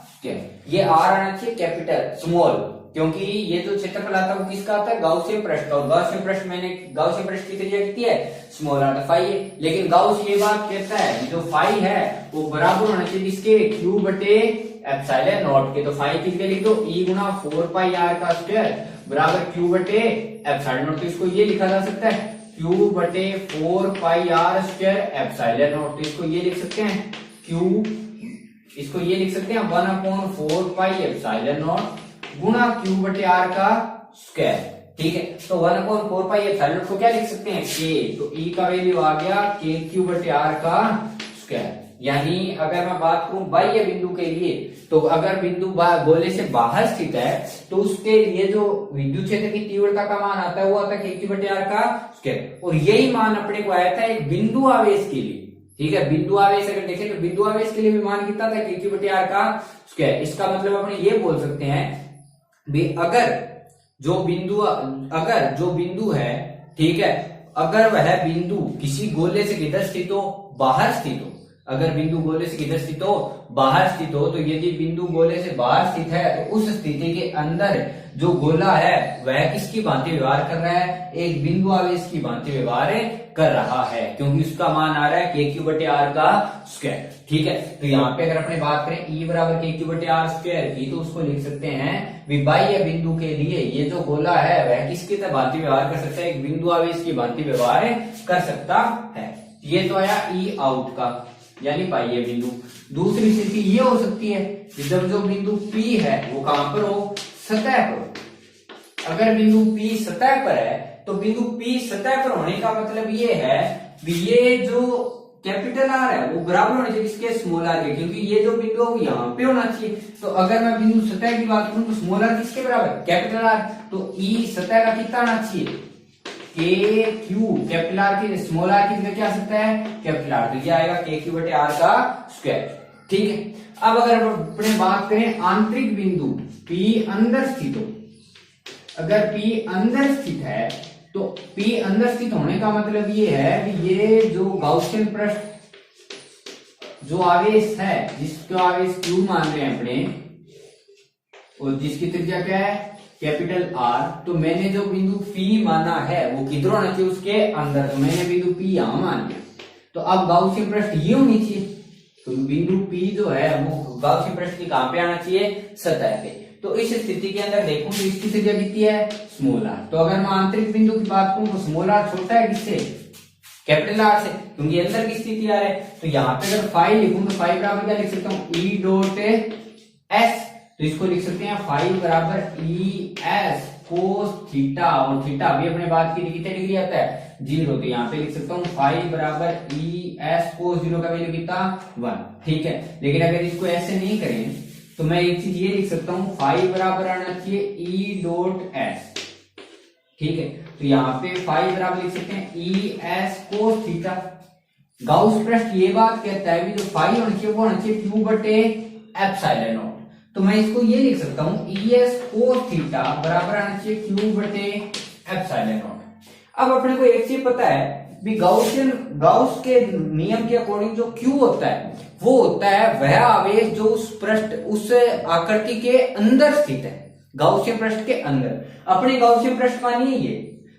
स्क्वायर। ये आर आना चाहिए कैपिटल, स्मॉल, क्योंकि ये जो क्षेत्रफल आता है वो किसका आता है, गाउसियन पृष्ठ का, और गाउसियन पृष्ठ मैंने गाउसियन पृष्ठ की त्रिज्या कितनी है, स्मॉल आर, फाई है। लेकिन गाउस ये बात कहता है जो फाई है वो बराबर होना चाहिए इसके क्यू बटे एप्सिलॉन नॉट के। तो फाई किसके लिख दो, ई गुणा 4 पाई आर का स्क्वायर बराबर क्यू बटे एप्सिलॉन नॉट। तो इसको ये लिखा जा सकता है क्यू बटे 4 पाई आर स्क्वायर एप्सिलॉन नॉट। तो इसको ये लिख सकते हैं क्यू, इसको ये लिख सकते हैं 1/4 पाई एप्सिलॉन नॉट गुणा क्यू बटे आर का स्क्वायर, ठीक है। तो 1/4 पाई एप्सिलॉन नॉट को क्या लिख सकते हैं, के। तो ई का वैल्यू आ गया के क्यू बटे आर का स्क्वायर। यानी अगर मैं बात करूं बाह्य बिंदु के लिए, तो अगर बिंदु गोले से बाहर स्थित है तो उसके लिए जो विद्युत क्षेत्र की तीव्रता का मान आता है वो आता है के क्यू बटे आर का स्क्वायर, और यही मान अपने को आया था एक बिंदु आवेश के लिए, ठीक है। बिंदु आवेश अगर देखें तो बिंदु आवेश के लिए भी मान कितना था, के क्यू बटे आर का स्क्वायर। इसका मतलब अपने ये बोल सकते हैं भी अगर जो बिंदु है, ठीक है, अगर वह बिंदु किसी गोले से किधर स्थित हो, बाहर स्थित हो, अगर बिंदु गोले से किधर स्थित हो, बाहर स्थित हो, तो यदि बिंदु गोले से बाहर स्थित है तो उस स्थिति के अंदर जो गोला है वह किसकी भांति व्यवहार कर रहा है, एक बिंदु आवेश की भांति व्यवहार कर रहा है, क्योंकि उसका मान आ रहा है के क्यू बटे आर का स्क्वायर, ठीक है। तो यहाँ पे अगर अपने बात करें ई बराबर के क्यू बटे आर स्क्वायर की, तो उसको लिख सकते हैं बाह्य बिंदु के लिए ये जो गोला है वह किसकी भांति व्यवहार कर सकता है, एक बिंदु आवेश की भांति व्यवहार कर सकता है। ये तो आया ई आउट का, यानी बाह्य बिंदु। दूसरी स्थिति ये हो सकती है जब जो बिंदु P है वो कहां पर हो, सतह पर। अगर बिंदु P सतह पर है तो बिंदु P सतह पर होने का मतलब ये है कि ये जो कैपिटल आर है वो बराबर होना चाहिए इसके स्मॉल आर के, क्योंकि ये जो बिंदु है वो यहाँ पे होना चाहिए। तो अगर मैं बिंदु सतह की बात करूं तो स्मॉल आर किसके बराबर, कैपिटल आर। तो ई सतह का कितना आना चाहिए, के क्यू, कैपिटल आर की स्मॉल आर की जगह क्या आ सकता है, कैपिटल आर। तो ये आएगा के क्यू बटे आर का स्क्वायर, ठीक है। अब अगर अपने बात करें आंतरिक बिंदु P अंदर स्थित हो, अगर P अंदर स्थित है तो P अंदर स्थित होने का मतलब ये है कि ये जो गाउसियन पृष्ठ जो आवेश है, जिसका आवेश Q मान रहे हैं अपने, और जिसकी त्रिज्या क्या है, कैपिटल आर। तो मैंने जो बिंदु P माना है वो किधर होना चाहिए, उसके अंदर। तो मैंने बिंदु P यहां मान लिया, तो अब गाउसियन पृष्ठ ये होनी चाहिए। तो बिंदु P जो है वो गाउसियन पृष्ठ की कहां पे आना चाहिए, सतह पे। तो इस स्थिति के अंदर देखूं तो इसकी त्रिज्या कितनी है, स्मॉल आर। तो अगर मैं आंतरिक बिंदु की बात करूं तो स्मॉल आर छोटा है किससे, कैपिटल आर से, क्योंकि अंदर की स्थिति आ रहा है। तो यहाँ पे अगर फाई लिखूं तो फाई बराबर क्या लिख सकता हूँ, ई डॉट एस। तो इसको लिख सकते हैं फाई बराबर ई एस कोस थीटा, और थीटा भी अपने बात की कितने डिग्री आता है, 0। तो यहाँ पे लिख सकता हूँ फाई बराबर ई एस कोस 0 का वैल्यू कितना, 1, ठीक है। लेकिन अगर इसको ऐसे नहीं करें तो मैं एक चीज ये लिख सकता हूँ फाई बराबर आना चाहिए ई डॉट एस, ठीक है। तो यहाँ पे फाई बराबर लिख सकते हैं E S cos theta. Gauss पृष्ठ ये बात कहता है कि जो फाई होना चाहिए वो होना चाहिए क्यू बटे एप्सिलॉन नॉट। तो मैं इसको ये लिख सकता हूँ ई एस कोस थीटा बराबर आना चाहिए क्यू बटे एप्सिलॉन नॉट। अब अपने को एक चीज पता है भी गाउस के नियम के अकॉर्डिंग जो Q होता है वो होता है वह आवेश जो उस आकृति के अंदर स्थित है, गाउसियन पृष्ठ के अंदर। अपने गाउसियन पृष्ठ मानिए ये,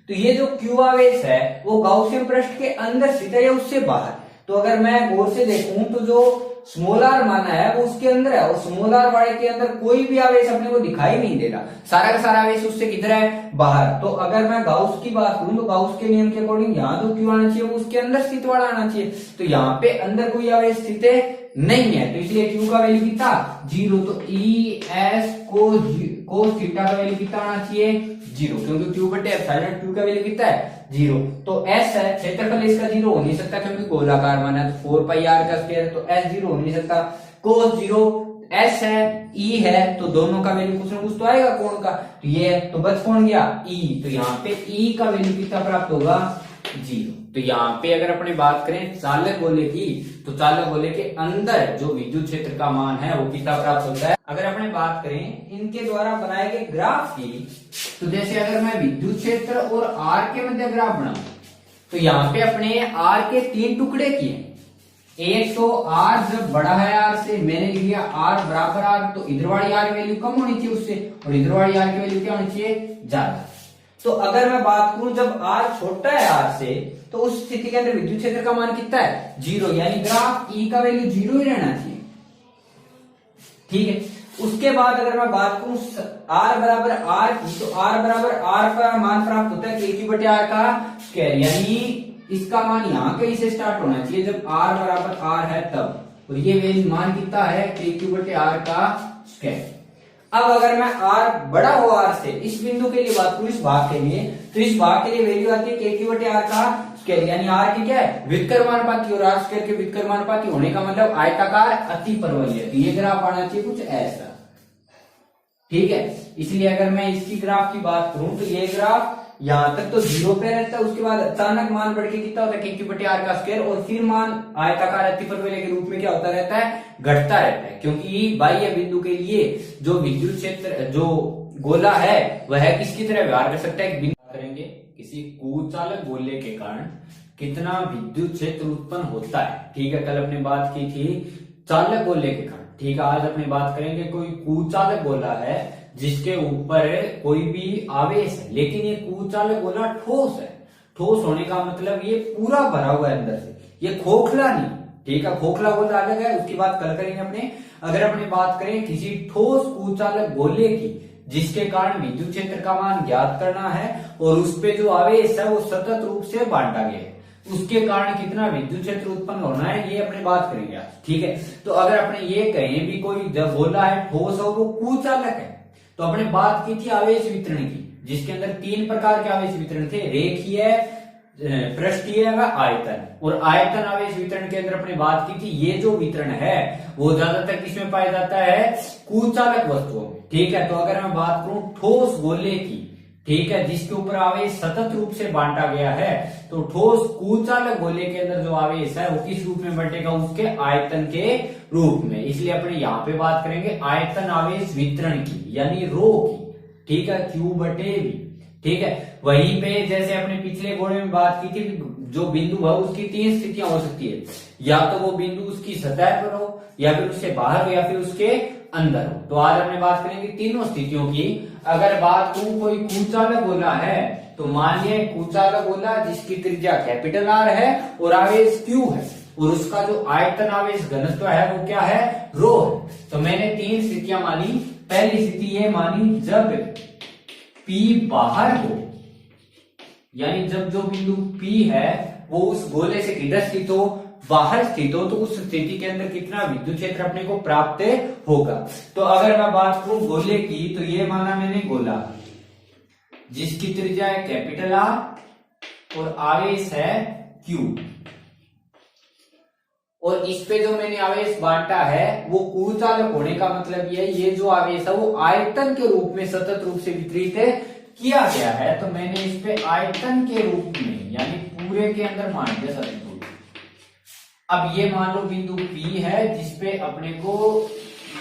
तो ये जो Q आवेश है वो गाउसियन पृष्ठ के अंदर स्थित है या उससे बाहर। तो अगर मैं गौर से देखूं तो जो स्मॉल आर माना है वो उसके अंदर है, और स्मॉल आर वाले के अंदर कोई भी आवेश अपने को दिखाई नहीं दे रहा, सारा का सारा आवेश उससे किधर है, बाहर। तो अगर मैं गाउस की बात करूं तो गाउस के नियम के अकॉर्डिंग यहाँ जो Q आना चाहिए वो उसके अंदर स्थित वाला आना चाहिए, तो यहाँ पे अंदर कोई आवेश स्थित नहीं है, तो इसलिए Q का वैल्यू कितना 0। तो E S cos थीटा का वैल्यू कितना आना चाहिए 0, क्योंकि Q बटे एप्सिलॉन Q का वैल्यू कितना है 0। तो S है, क्षेत्रफल इसका 0 हो नहीं सकता क्योंकि गोलाकार माना है, तो 4 पाई r का स्क्वायर, तो S 0 हो नहीं सकता। cos 0 S है, E है, तो दोनों का वैल्यू कुछ ना कुछ तो आएगा कोण का, तो ये तो बच कौन गया E, तो यहाँ पे E का वैल्यू कितना प्राप्त होगा 0। तो यहाँ पे अगर अपने बात करें चालक गोले की, तो चालक गोले के अंदर जो विद्युत क्षेत्र का मान है वो कितना प्राप्त होता है। अगर अपने बात करें इनके द्वारा बनाए गए ग्राफ की, तो जैसे अगर मैं विद्युत क्षेत्र और R के मध्य ग्राफ बनाऊं, तो यहाँ पे अपने R के 3 टुकड़े किए। एक तो R जब बड़ा है R से, मैंने लिख लिया R बराबर R, तो इधर वाली R की वैल्यू कम होनी चाहिए उससे, और इधर वाली R की वैल्यू क्या होनी चाहिए ज्यादा। तो अगर मैं बात करूं जब R छोटा है R से, तो उस स्थिति के अंदर विद्युत क्षेत्र का मान कितना है 0, यानी ग्राफ E का वैल्यू 0 ही रहना चाहिए, ठीक है। उसके बाद अगर मैं बात करूं R बराबर R की, तो R बराबर R का मान प्राप्त होता है KQ बटे R का स्क्वायर, यानी इसका मान यहाँ कहीं से स्टार्ट होना चाहिए जब R बराबर R है तब, और ये वैल्यू मान कितना है KQ बटे R का स्क्वायर। अब अगर मैं R बड़ा हो R से, इस बिंदु के लिए बात करूं इस भाग के लिए, तो इस भाग के लिए वैल्यू आती है KQ बटे R का स्क्वायर, यानी R की क्या है व्युत्क्रमानुपाती, और R स्क्वायर के व्युत्क्रमानुपाती होने का मतलब आयताकार अति परवलय। तो ये ग्राफ आना चाहिए कुछ ऐसा, ठीक है। इसलिए अगर मैं इसकी ग्राफ की बात करूं तो ये ग्राफ यहां तक तो 0 पे रहता है, उसके बाद अचानक मान बढ़ के कितना होता है KQ बटे R का स्क्वायर, और फिर मान आयताकार अति परवलय के रूप में क्या होता रहता है घटता रहता है, क्योंकि बाह्य बिंदु के लिए जो विद्युत क्षेत्र जो गोला है वह किसकी तरह व्यवहार कर सकता है। करेंगे किसी कुचालक गोले के कारण कितना विद्युत क्षेत्र उत्पन्न होता है, ठीक है। कल अपने बात की थी चालक गोले के कारण, ठीक है। आज अपने बात करेंगे कोई कुचालक गोला है जिसके ऊपर कोई भी आवेश है, लेकिन ये कुचालक गोला ठोस है। ठोस होने का मतलब ये पूरा भरा हुआ है अंदर से, ये खोखला नहीं, ठीक है। खोखला गोला अलग है, उसकी बात कल करेंगे अपने। अगर अपने बात करें किसी ठोस कुचालक गोले की जिसके कारण विद्युत क्षेत्र का मान ज्ञात करना है, और उस पे जो आवेश है वो सतत रूप से बांटा गया है, उसके कारण कितना विद्युत क्षेत्र उत्पन्न होना है ये अपने बात करेंगे आज, ठीक है। तो अगर अपने ये कहें भी कोई जब गोला है ठोस और वो कुचालक है, तो अपने बात की थी आवेश वितरण की, जिसके अंदर 3 प्रकार के आवेश वितरण थे, रेखीय, पृष्ठीय व आयतन। और आयतन आवेश वितरण के अंदर अपने बात की थी ये जो वितरण है वो ज्यादातर किसमें पाया जाता है कुचालक वस्तुओं में, ठीक है। तो अगर मैं बात करूं ठोस गोले की, ठीक है, जिसके ऊपर आवेश सतत रूप से बांटा गया है, तो ठोस कुचालक गोले के अंदर जो आवेश है वो किस रूप में बंटेगा उसके आयतन के रूप में। इसलिए अपने यहाँ पे बात करेंगे आयतन आवेश वितरण की, यानी रो की, ठीक है, Q बटे V, ठीक है। वहीं पे जैसे अपने पिछले गोले में बात की थी जो बिंदु है उसकी 3 स्थितियां हो सकती है, या तो वो बिंदु उसकी सतह पर हो, या फिर उससे बाहर हो, या फिर उसके अंदर हो। तो आज हमने बात करेंगे तीनों स्थितियों की। अगर बात करूं कोई कुचालक गोला है, तो मानिए कुचालक गोला जिसकी त्रिज्या कैपिटल R है और आवेश Q है, और उसका जो आयतन आवेश घनत्व है वो क्या है रो है। तो मैंने 3 स्थितियां मानी। पहली स्थिति ये मानी जब P बाहर हो, यानी जब जो बिंदु P है वो उस गोले से किधर स्थित हो बाहर स्थित हो, तो उस स्थिति के अंदर कितना विद्युत क्षेत्र अपने को प्राप्त होगा। तो अगर मैं बात करूं गोले की, तो ये माना मैंने गोला जिसकी त्रिज्या है कैपिटल R और आवेश है Q, और इस पे जो मैंने आवेश बांटा है वो कुचालक होने का मतलब ये जो आवेश है वो आयतन के रूप में सतत रूप से वितरित किया गया है। तो मैंने इस पे आयतन के रूप में यानी पूरे के अंदर मान दिया सतत रूप। अब ये मान लो बिंदु P है जिसपे अपने को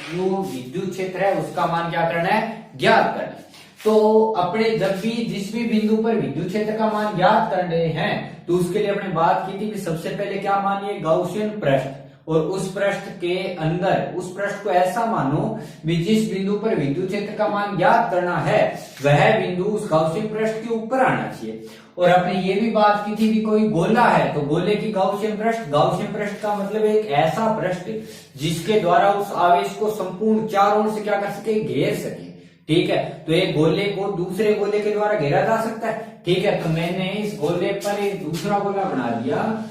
जो विद्युत क्षेत्र है उसका मान क्या करना है ज्ञात करना है। तो अपने जब भी जिस भी बिंदु पर विद्युत क्षेत्र का मान ज्ञात कर रहे हैं तो उसके लिए अपने बात की थी कि सबसे पहले क्या मानिए, गाउसियन पृष्ठ, और उस पृष्ठ के अंदर उस पृष्ठ को ऐसा मानो भी जिस बिंदु पर विद्युत क्षेत्र का मान ज्ञात करना है वह बिंदु उस गाउसियन पृष्ठ के ऊपर आना चाहिए। और आपने ये भी बात की थी कि कोई गोला है तो गोले की गाउसियन पृष्ठ का मतलब एक ऐसा पृष्ठ जिसके द्वारा उस आवेश को संपूर्ण चारों ओर से क्या कर सके, घेर सके। ठीक है, तो एक गोले को दूसरे गोले के द्वारा घेरा जा सकता है। ठीक है, तो मैंने इस गोले पर एक दूसरा गोला बना दिया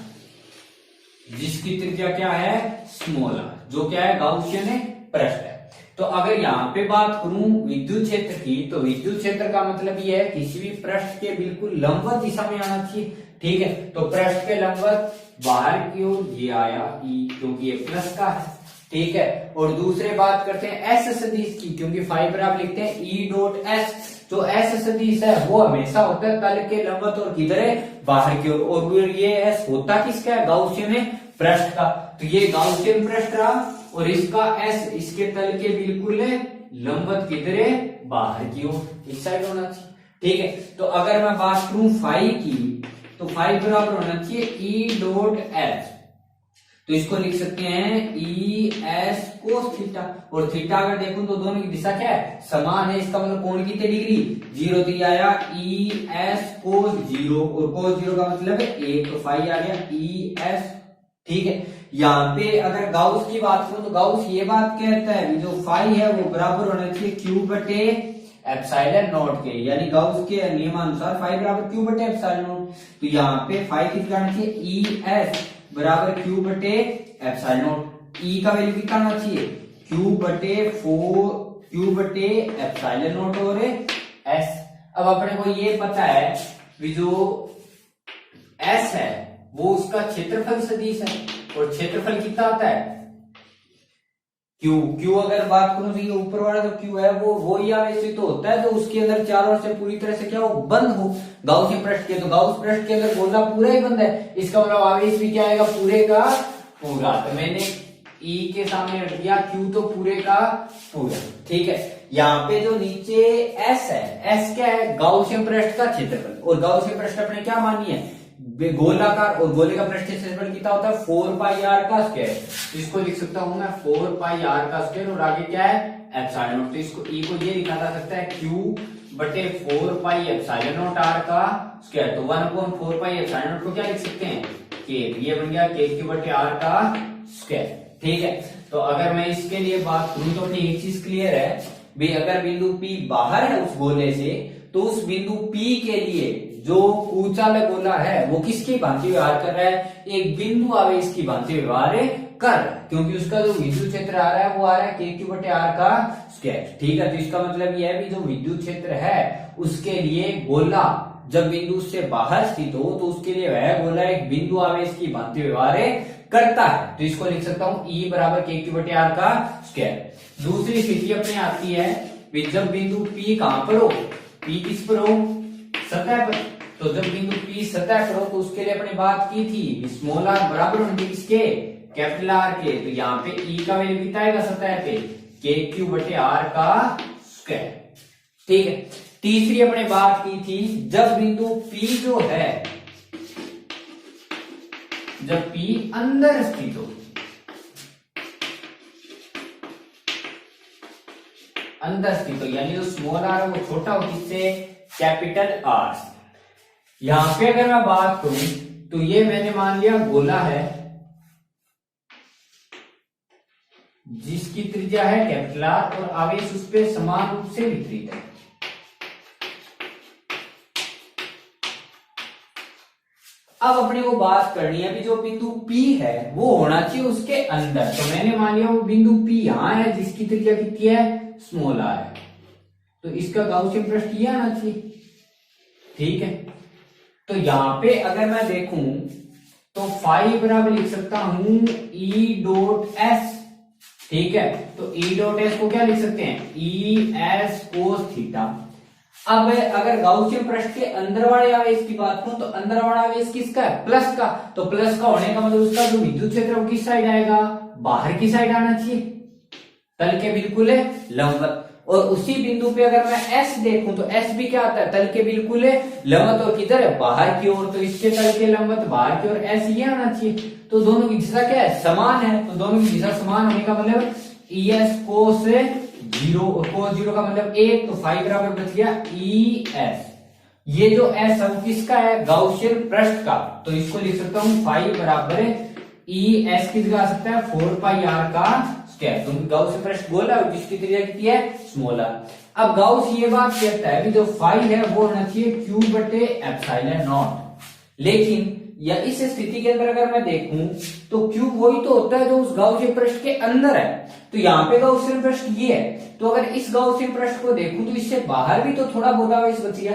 जिसकी त्रिज्या क्या है, स्मॉल r, जो क्या है, गाउसियन पृष्ठ है। तो अगर यहाँ पे बात करूं विद्युत क्षेत्र की, तो विद्युत क्षेत्र का मतलब ये है किसी भी पृष्ठ के बिल्कुल लंबवत दिशा में आना चाहिए। ठीक है, तो पृष्ठ के लंबवत बाहर की ओर ये आया E, क्योंकि ये प्लस का है। ठीक है, और दूसरे बात करते हैं एस सदिश की, क्योंकि फाइबर आप लिखते हैं E डॉट एस। जो एस सदिश है वो हमेशा होता है तल के लंबवत और किधर है, बाहर की ओर। और ये एस होता किसका है, गाउसियन पृष्ठ का। तो ये गाउसियन पृष्ठ रहा और इसका एस इसके तल के बिल्कुल लंबवत किधर है, बाहर की ओर, इस साइड होना चाहिए। ठीक है, तो अगर मैं बात करूं फाई की, तो फाई बराबर होना चाहिए E डॉट एस। तो इसको लिख सकते हैं ई एस कोस थीटा, और थीटा अगर देखूं तो दोनों की दिशा क्या है, समान है। इसका मतलब कोण कितने डिग्री, 0। तो ये आया ई एस कोस 0, और कोस 0 का मतलब है 1, तो फाई आ गया ई एस। ठीक है, यहाँ पे अगर गाउस की बात करूं तो गाउस ये बात कहता है जो फाई है वो बराबर होना चाहिए क्यू बटे एप्सिलॉन नॉट के, यानी गाउस के नियमानुसार फाई बराबर क्यू बटे एप्सिलॉन नॉट। तो यहाँ पे फाई कितना आना चाहिए, ई एस बराबर क्यू बटे एप्सिलॉन नॉट। ई का वैल्यू कितना आना चाहिए, क्यू बटे एप्सिलॉन नॉट और एस। अब अपने को ये पता है कि जो एस है वो उसका क्षेत्रफल सदिश है, और क्षेत्रफल कितना आता है, क्यू अगर बात करूं तो ये ऊपर वाला जो क्यू है वो ही आवेश तो होता है जो उसके अंदर चारों ओर से पूरी तरह से क्या हो, बंद हो। गाउसियन पृष्ठ के, तो गाउस पृष्ठ के अंदर गोला पूरा ही बंद है, इसका मतलब आवेश भी क्या आएगा, पूरे का पूरा। तो मैंने ई के सामने रख दिया क्यू, तो पूरे का पूरा। ठीक है, यहाँ पे जो नीचे एस है, एस क्या है, गाउसियन पृष्ठ का क्षेत्रफल, और गाउसियन पृष्ठ अपने क्या मानी है, गोलाकार, और गोले का पृष्ठ क्षेत्रफल कितना होता है, 4 पाई आर का स्क्वायर। इसको लिख सकता हूं मैं 4 पाई आर का स्क्वायर, और आगे क्या है, एप्सिलॉन नॉट। तो इसको ई को ये लिखा जा सकता है क्यू बटे 4 पाई एप्सिलॉन नॉट आर का स्क्वायर। तो 1/4 पाई एप्सिलॉन नॉट को क्या लिख सकते हैं, के। ये बन गया के क्यू बटे आर का स्क्वायर। ठीक है, तो अगर मैं इसके लिए बात करूं तो अपनी एक चीज क्लियर है भाई, अगर बिंदु P बाहर है उस गोले से, तो उस बिंदु P के लिए जो ऊंचाला गोला है वो किसकी भांति व्यवहार कर रहा है, एक बिंदु आवेश की भांति व्यवहार कर, क्योंकि उसका जो विद्युत क्षेत्र आ रहा है वो आ रहा है के क्यू बटे आर का स्क्वायर। ठीक है, तो इसका मतलब यह है भी जो विद्युत क्षेत्र है उसके लिए गोला जब बिंदु से बाहर स्थित हो तो उसके लिए वह गोला एक बिंदु आवेश की भांति व्यवहार करता है। तो इसको लिख सकता हूं ई बराबर के क्यू बटे आर का स्क्वायर। दूसरी स्थिति अपने आती है जब बिंदु P कहां पर हो, P किस पर हो, सतह पर। तो जब बिंदु P सतह पर हो तो उसके लिए अपने बात की थी स्मॉल r बराबर होने किसके, कैपिटल R के। तो यहाँ पे E का वैल्यू कितना आएगा सतह पे, के क्यू बटे आर का स्क्वायर। ठीक है, तीसरी अपने बात की थी जब बिंदु P जो है, जब P अंदर स्थित हो, अंदर स्थित हो, यानी जो स्मॉल r है वो छोटा हो किससे, कैपिटल R। यहां पे अगर मैं बात करूं तो ये मैंने मान लिया गोला है जिसकी त्रिज्या है कैपिटल R और आवेश उस पे समान रूप से वितरित है। अब अपने को बात करनी है कि जो बिंदु P है वो होना चाहिए उसके अंदर। तो मैंने मान लिया वो बिंदु P यहां है जिसकी त्रिज्या कितनी है, स्मॉल r है, तो इसका गाउसियन पृष्ठ ये आना चाहिए। ठीक है, तो यहां पे अगर मैं देखूं तो फाई बराबर लिख सकता हूं E डॉट एस। ठीक है, तो E डॉट एस को क्या लिख सकते हैं, ई एस कोस थीटा। अब अगर गाउसियन पृष्ठ के अंदर वाले आवेश की बात करूं तो अंदर वाला आवेश किसका है, प्लस का। तो प्लस का होने का मतलब उसका जो विद्युत क्षेत्र वो किस साइड आएगा, बाहर की साइड आना चाहिए, तल के बिल्कुल लंबवत। और उसी बिंदु पे अगर मैं एस देखूं तो एस भी क्या आता है, तल के बिल्कुल लंबवत और किधर है, बाहर की ओर, तो इसके तल के लंबवत बाहर की ओर एस ये आना चाहिए। तो दोनों की दिशा क्या है, समान है, तो दोनों की दिशा समान होने का मतलब ई एस कोस 0, कोस 0 का मतलब 1, तो फाई बराबर बच गया ई एस। ये जो एस है किसका है, गाउसियन पृष्ठ का, तो इसको लिख सकता हूं फाई बराबर ई एस की जगह आ सकता है 4 पाई आर का स्क्वायर, क्योंकि गाउसियन पृष्ठ गोला है जिसकी त्रिज्या कितनी है, स्मॉल आर। अब गाउस ये बात कहता है कि जो फाई है वो होना चाहिए क्यू बटे एप्सिलॉन नॉट, लेकिन या इस स्थिति के अंदर अगर मैं देखूं तो क्यू वही तो होता है जो उस गाउसियन पृष्ठ के अंदर है, तो यहाँ पे गाउसियन पृष्ठ ये है, तो अगर इस गाउसियन पृष्ठ को देखूं तो इससे बाहर भी तो थोड़ा बहुत आवेश बच गया।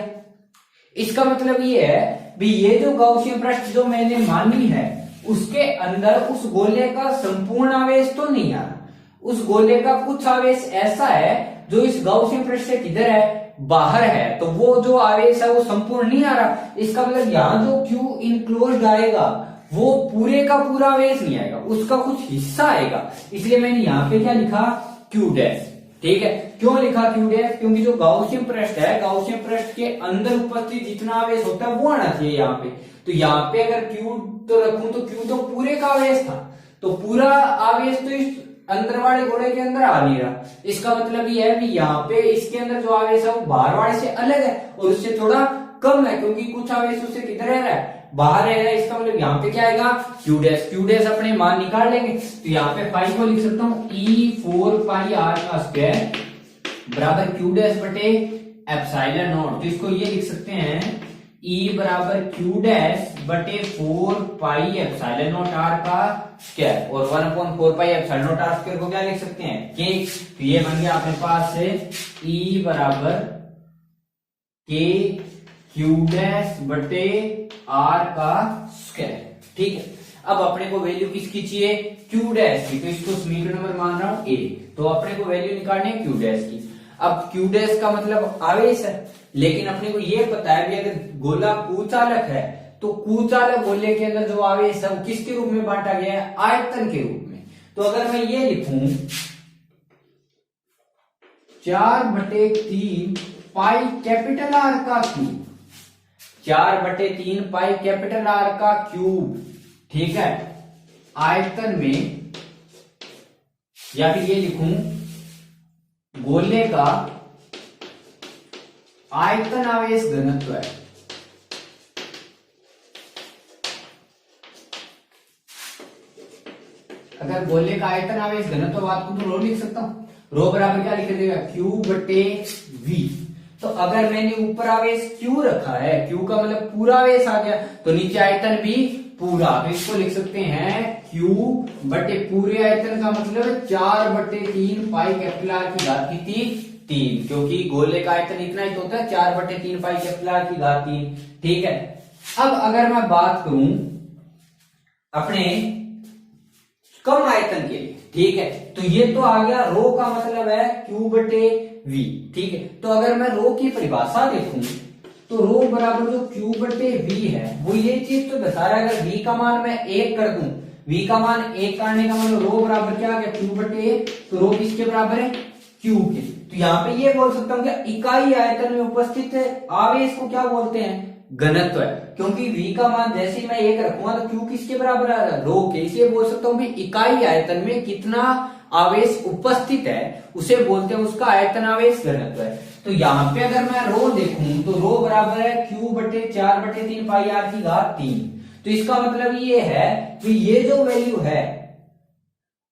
इसका मतलब ये है भी ये जो गाउसियन पृष्ठ जो मैंने मानी है उसके अंदर उस गोले का संपूर्ण आवेश तो नहीं आ रहा, उस गोले का कुछ आवेश ऐसा है जो इस गाउसियन पृष्ठ से किधर है, बाहर है, तो वो जो आवेश है वो संपूर्ण नहीं आ रहा। इसका मतलब यहाँ जो क्यू इनक्लोज्ड आएगा वो पूरे का पूरा आवेश नहीं आएगा, उसका कुछ हिस्सा आएगा, इसलिए मैंने यहाँ पे क्या लिखा, क्यू डैश। ठीक है, क्यों लिखा क्यू डैश, क्योंकि जो गाउसियन पृष्ठ है, गाउसियन पृष्ठ के अंदर उपस्थित जितना आवेश होता है वो आना चाहिए यहाँ पे, तो यहाँ पे अगर क्यू तो रखूं तो क्यू तो पूरे का आवेश था, तो पूरा आवेश तो इस अंदर वाले गोले के अंदर आ नहीं रहा। इसका मतलब ये है कि यहाँ पे इसके अंदर जो आवेश है वो बाहर वाले से अलग है और उससे थोड़ा कम है, क्योंकि कुछ आवेश उससे किधर रह रहा है, बाहर रह रहा है। इसका मतलब यहाँ पे क्या आएगा, क्यू डैश। क्यू डैश अपने मान निकाल लेंगे, तो यहाँ पे फाई को लिख सकता हूँ ई 4 पाई आर का स्क्वायर बराबर क्यू डैश बटे एप्सिलॉन नॉट, तो इसको ये लिख सकते हैं E बराबर क्यू डैश बटे 4 पाई एप्सिलॉन नॉट आर का स्क्वायर, और 1/4 pi epsilon naught R square को क्या लिख सकते हैं, के, तो ये बन गया अपने पास से E बराबर के क्यू डैश बटे आर का स्क्वायर। ठीक है, अब अपने को वैल्यू किसकी चाहिए, क्यू डैश की, तो इसको समीकरण नंबर मान रहा हूं ए, तो अपने को वैल्यू निकालनी है क्यू डैश की। अब क्यू डैश का मतलब आवेश है, लेकिन अपने को ये पता है कि अगर गोला कुचालक है तो कुचालक गोले के अंदर जो आवेश है वो किसके रूप में बांटा गया है, आयतन के रूप में। तो अगर मैं ये लिखूं 4/3 पाई कैपिटल आर का क्यूब, 4/3 पाई कैपिटल आर का क्यूब, ठीक है, आयतन में, या फिर ये लिखूं गोले का आयतन आवेश घनत्व है, अगर गोले का आयतन आवेश घनत्व बात को तो रो लिख सकता हूं, रो बराबर क्या लिख देगा, क्यू बटे वी। तो अगर मैंने ऊपर आवेश क्यू रखा है, क्यू का मतलब पूरा आवेश आ गया, तो नीचे आयतन भी पूरा, तो इसको लिख सकते हैं क्यू बटे पूरे आयतन का मतलब 4/3 पाई कैपिटल आर की घात की 3, क्योंकि गोले का आयतन इतना ही तो होता है 4/3 पाई कैपिटल आर की घात 3। ठीक है, अब अगर मैं बात करूं अपने कम आयतन के लिए, ठीक है, तो ये तो आ गया रो का मतलब है क्यू बटे वी। ठीक है, तो अगर मैं रो की परिभाषा देखूं तो रो बराबर जो क्यू बटे वी है वो ये चीज तो बता रहा है, अगर वी का मान मैं 1 कर दूं, वी का मान 1 करने का मतलब रो बराबर क्या आ गया, क्यू बटे 1, तो रो किसके बराबर है, क्यू के। तो यहाँ पे ये बोल सकता हूँ कि इकाई आयतन में उपस्थित आवेश को क्या बोलते हैं, घनत्व है, क्योंकि v का मान जैसे ही मैं 1 रखूंगा तो q किसके बराबर आ रहा है, रो के, इसलिए बोल सकता हूँ कि इकाई आयतन में कितना आवेश उपस्थित है उसे बोलते हैं उसका आयतन आवेश घनत्व है। तो यहाँ पे अगर मैं रो देखूं तो रो बराबर है q बटे 4/3 पाई आर की घात 3, तो इसका मतलब ये है कि ये जो वैल्यू है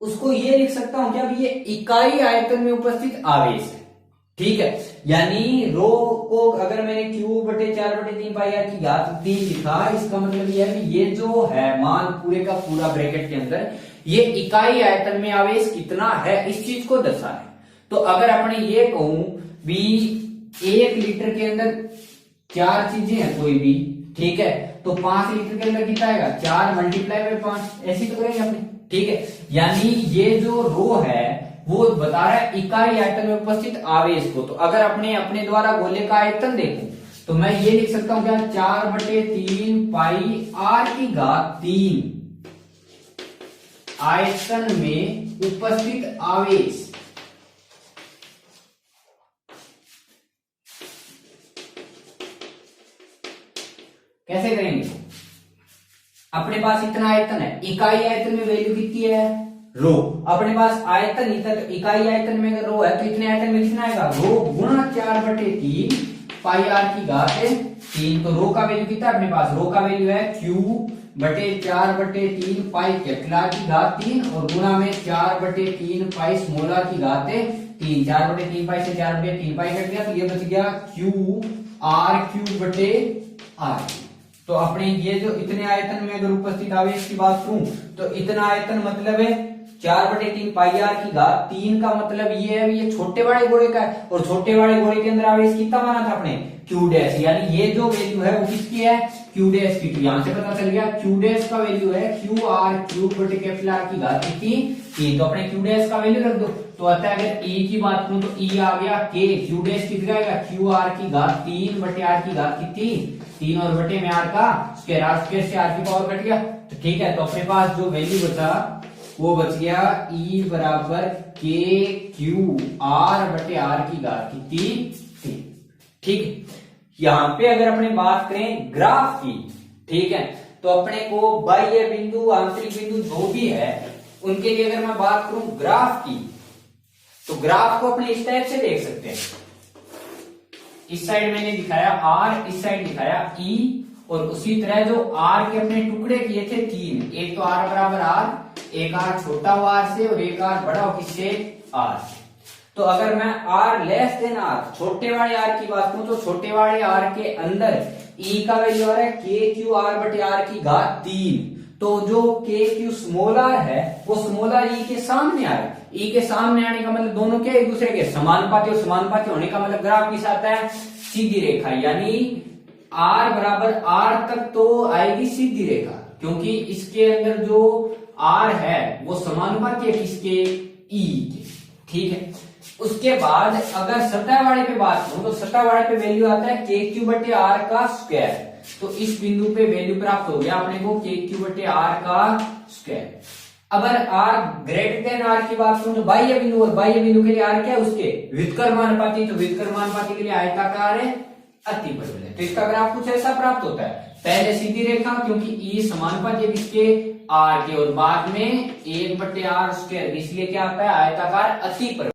उसको ये लिख सकता हूं क्या, ये इकाई आयतन में उपस्थित आवेश है। ठीक है, यानी रो को अगर मैंने क्यू बटे 4/3 पाई आर की घात 3 लिखा, इसका मतलब ये है कि ये जो है मान पूरे का पूरा ब्रैकेट के अंदर ये इकाई आयतन में आवेश कितना है इस चीज को दर्शा है। तो अगर अपने ये कहूं भी 1 लीटर के अंदर 4 चीजें हैं कोई भी, ठीक है, तो 5 लीटर के अंदर कितना आएगा, 4 × 5, ऐसे तो करेंगे अपने। ठीक है, यानी ये जो रो है वो बता रहा है इकाई आयतन में उपस्थित आवेश को। तो अगर अपने द्वारा गोले का आयतन देखूं तो मैं ये लिख सकता हूं क्या, 4/3 पाई आर की घात 3 आयतन में उपस्थित आवेश, कैसे करेंगे? अपने पास इतना आयतन है, इकाई आयतन में वैल्यू कितनी है? रो। अपने पास आयतन इकाई आयतन में अगर रो है तो इतने आयतन में कितना आएगा? रो गुणा 4/3 पाई आर की घात 3। तो रो का वैल्यू कितना है अपने पास? रो का वैल्यू है Q/4/3 पाई कैपिटल आर की घात 3 और गुणा में 4/3 पाई स्मॉल आर की घात 3। 4/3 पाई से 4/3 पाई कट गया तो ये बच गया QR³/r। तो अपने ये जो इतने आयतन में अगर उपस्थित आवेश की बात करूं तो इतना आयतन मतलब है 4/3 पाई आर की घात 3 का मतलब ये है, ये छोटे वाले गोले का है और छोटे वाले गोले के अंदर आवेश कितना माना था अपने? Q डैश, यानी ये जो वैल्यू है वो किसकी है? Q डैश की। तो यहां से पता चल गया Q डैश का वैल्यू है QR³/R की घात कितनी? 3। तो अपने Q डैश का वैल्यू रख दो। तो अतः अगर E की बात करूं तो E आ गया K, Q डैश कितना आएगा? QR की घात 3/R की घात कितनी? 3 और बटे में R का स्क्वायर, R स्क्वायर से R की पावर कट गया। तो ठीक है, तो अपने पास जो वैल्यू बचा वो बच गया E बराबर KQR/R की घात कितनी? 3। ठीक, यहां पे अगर अपने बात करें ग्राफ की, ठीक है, तो अपने को बाह्य बिंदु आंतरिक बिंदु जो भी है उनके लिए अगर मैं बात करूं ग्राफ की, तो ग्राफ को अपने इस टाइप से देख सकते हैं। इस साइड मैंने दिखाया R, इस साइड दिखाया E, और उसी तरह जो R के अपने टुकड़े किए थे 3, एक तो R बराबर R, एक R छोटा हो R से और एक R बड़ा हो किससे? R से। तो अगर मैं R लेस देन R, छोटे वाले R की बात करूं तो छोटे वाले R के अंदर E का वैल्यू आ रहा है KQR/R की घात 3। तो जो KQ स्मॉल r है वो स्मॉल r E के सामने आ रहा है। E के सामने आने का मतलब दोनों के एक दूसरे के समानुपाती, और समानुपाती होने का मतलब ग्राफ किस आता है? सीधी रेखा, यानी R बराबर R तक तो आएगी सीधी रेखा, क्योंकि इसके अंदर जो R है वो समानुपाती है किसके? E के। ठीक है, उसके बाद अगर सतह वाले पे बात करूं तो सतह वाले पे वैल्यू आता है KQ/R का स्क्वायर। तो इस बिंदु पे वैल्यू प्राप्त हो गया अपने को KQ/R का स्क्वायर। अगर R ग्रेटर देन R की बात करूं तो बाह्य बिंदु, और बाह्य बिंदु के लिए R क्या है? उसके व्युत्क्रमानुपाती। तो व्युत्क्रमानुपाती के लिए आयताकार है, अतिपरवलय है। तो इसका ग्राफ कुछ ऐसा प्राप्त होता है, पहले सीधी रेखा क्योंकि E समानुपाती है किसके? R के, और बाद में 1/R स्क्वायर, इसलिए क्या आता है? आयताकार अतिपरवलय।